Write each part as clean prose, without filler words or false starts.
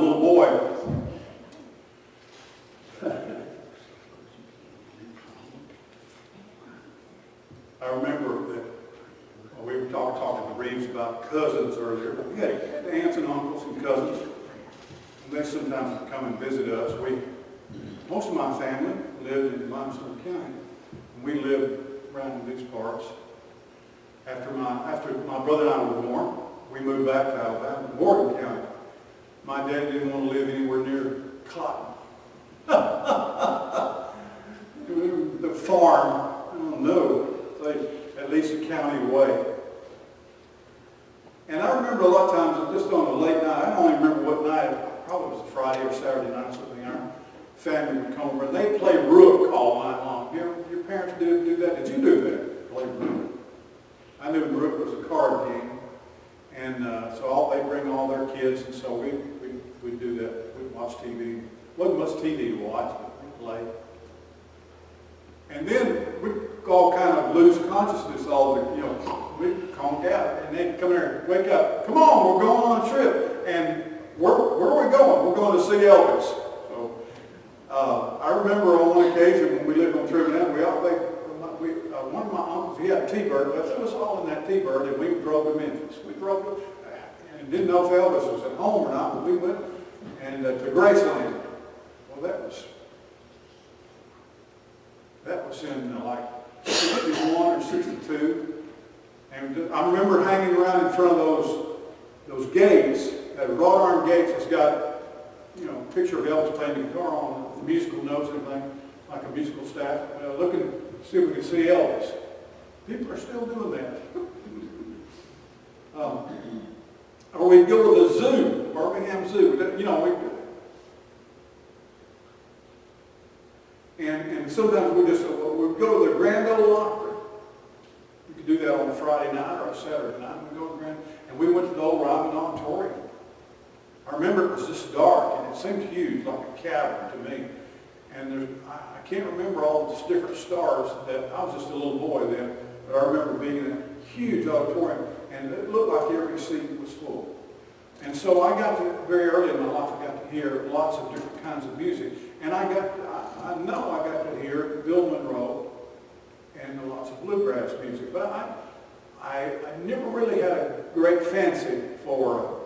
a little boy, I remember that we were talking to Reeves about cousins earlier. We had aunts and uncles and cousins, and they sometimes would come and visit us. Most of my family lived in Limestone County, and we lived around in these parts. After my brother and I were born, we moved back to Alabama, Morgan County. My dad didn't want to live anywhere near cotton. The farm, I don't know, at least a county away. And I remember a lot of times, just on a late night, I don't even remember what night, probably it was a Friday or Saturday night or something, our family would come over and they'd play rook all night long. Your parents did do that? Did you do that? Play rook? I knew rook was a card game. And so they'd bring all their kids, and so we'd do that. We'd watch TV. Wasn't much TV to watch, but we'd play. And then we'd all kind of lose consciousness, we'd conk out, and they'd come here, wake up, come on, we're going on a trip. And where are we going? We're going to see Elvis. So I remember on one occasion when we lived on Trivenant, one of my uncles, he had a T-Bird, but it was all in that T-Bird, and we drove to Memphis. We drove to, and didn't know if Elvis was at home or not, but we went and to Graceland. Well, that was in like 61 or 62. And I remember hanging around in front of those gates, that wrought iron gates that's got, a picture of Elvis playing the guitar on the musical notes and everything, like a musical staff, looking to see if we could see Elvis. People are still doing that. Or we'd go to the zoo, Birmingham Zoo. And sometimes we'd go to the Grand Ole Opry. We could do that on a Friday night or a Saturday night. We'd go to the Grand, and we went to the old Ryman Auditorium. I remember it was just dark, and it seemed huge, like a cavern to me. And I can't remember all the different stars. That I was just a little boy then, but I remember being in a huge auditorium, and it looked like every seat was full. And so very early in my life, I got to hear lots of different kinds of music. And I know I got to hear Bill Monroe and lots of bluegrass music. But I never really had a great fancy for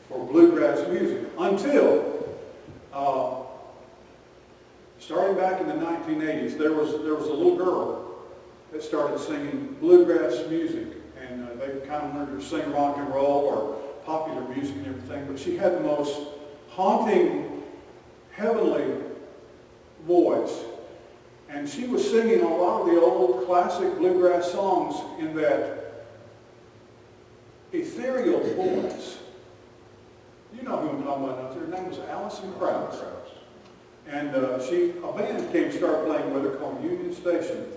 bluegrass music until starting back in the 1980s, there was a little girl that started singing bluegrass music, and they kind of wanted her to sing rock and roll or popular music and everything, but she had the most haunting, heavenly voice, and she was singing a lot of the old classic bluegrass songs in that ethereal voice. You know who I'm talking about. Her name was Allison Krauss. And a band started playing with her called Union Station.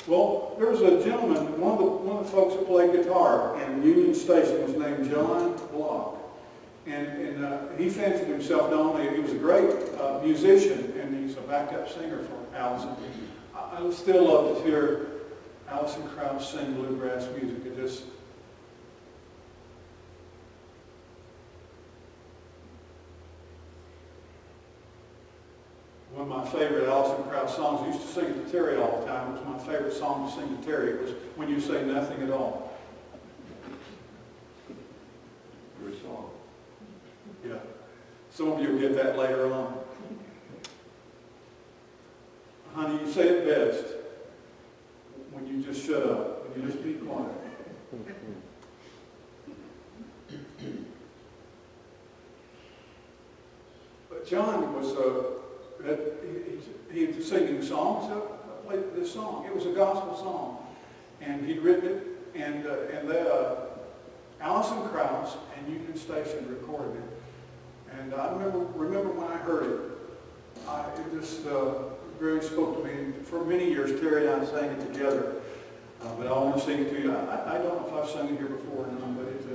Well, there was a gentleman, one of the folks that played guitar in Union Station was named John Block. And he fancied himself, not only he was a great musician, and he's a backup singer for Allison. I would still love to hear Allison Krauss sing bluegrass music. One of my favorite Allison Krauss songs, I used to sing it to Terry all the time. It was my favorite song to sing to Terry. It was When You Say Nothing at All. Good song. Yeah. Some of you will get that later on. Honey, you say it best when you just shut up, when you just be quiet. But John was he was singing songs. I played this song. It was a gospel song, and he'd written it, and Allison Krauss and Union Station recorded it. And I remember when I heard it, it just really spoke to me. For many years, Terry and I sang it together. But I want to sing it to you. I don't know if I've sung it here before or not, but it's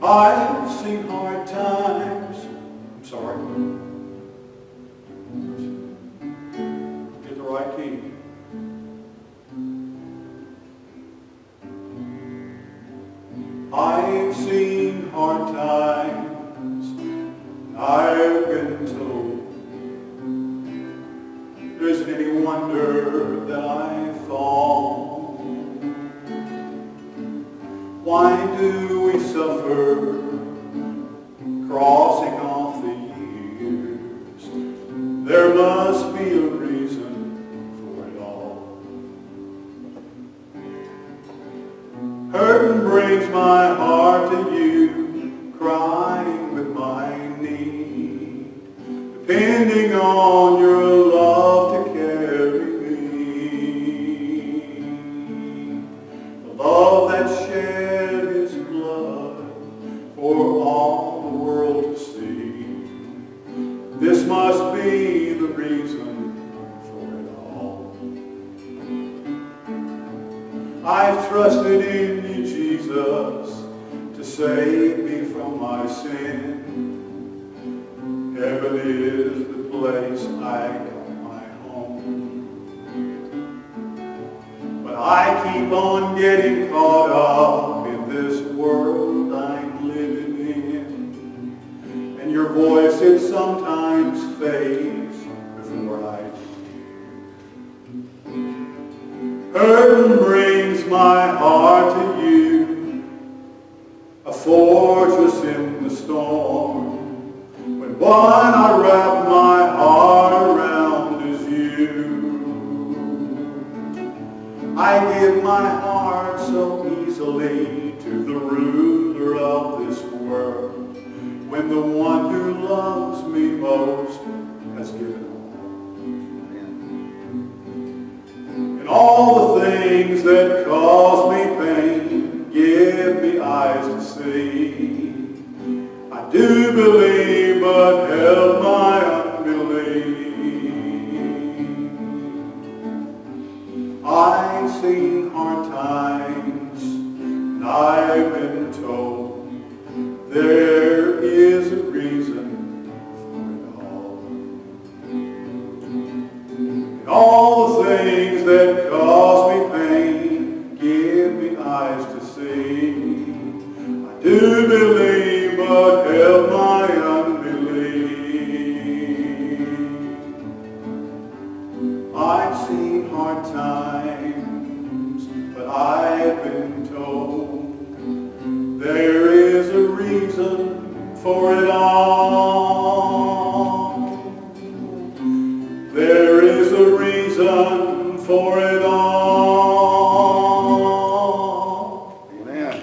I've seen hard times. I'm sorry. there isn't any wonder that I fall. Why do we suffer crossing off the years? There must be a reason for it all. Hurting brings my heart to you, crying with my need, depending on your love to carry me. The love that shed his blood for all the world to see. This must be the reason for it all. I've trusted in you, Jesus, to save me from my sin. Heaven is the place I call my home. But I keep on getting caught up in this world I'm living in. And your voice, it sometimes fades before I do. Burden brings my heart to you, a fortress in the storm. When one I wrap my heart around is you. I give my heart so easily to the ruler of this world, when the one who loves me most has given all. And all the things that cause me pain, give me eyes to see. I do believe, but help my unbelief. I've seen hard times, and I've been told there is a reason for it all. And all the things that cause me pain, give me eyes to see. I do believe, but help my unbelief. I've seen hard times, but I've been told there is a reason for it all. There is a reason for it all. Amen.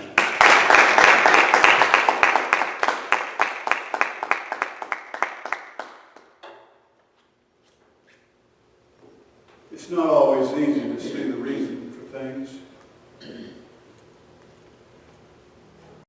It's not always easy to see the reason for things.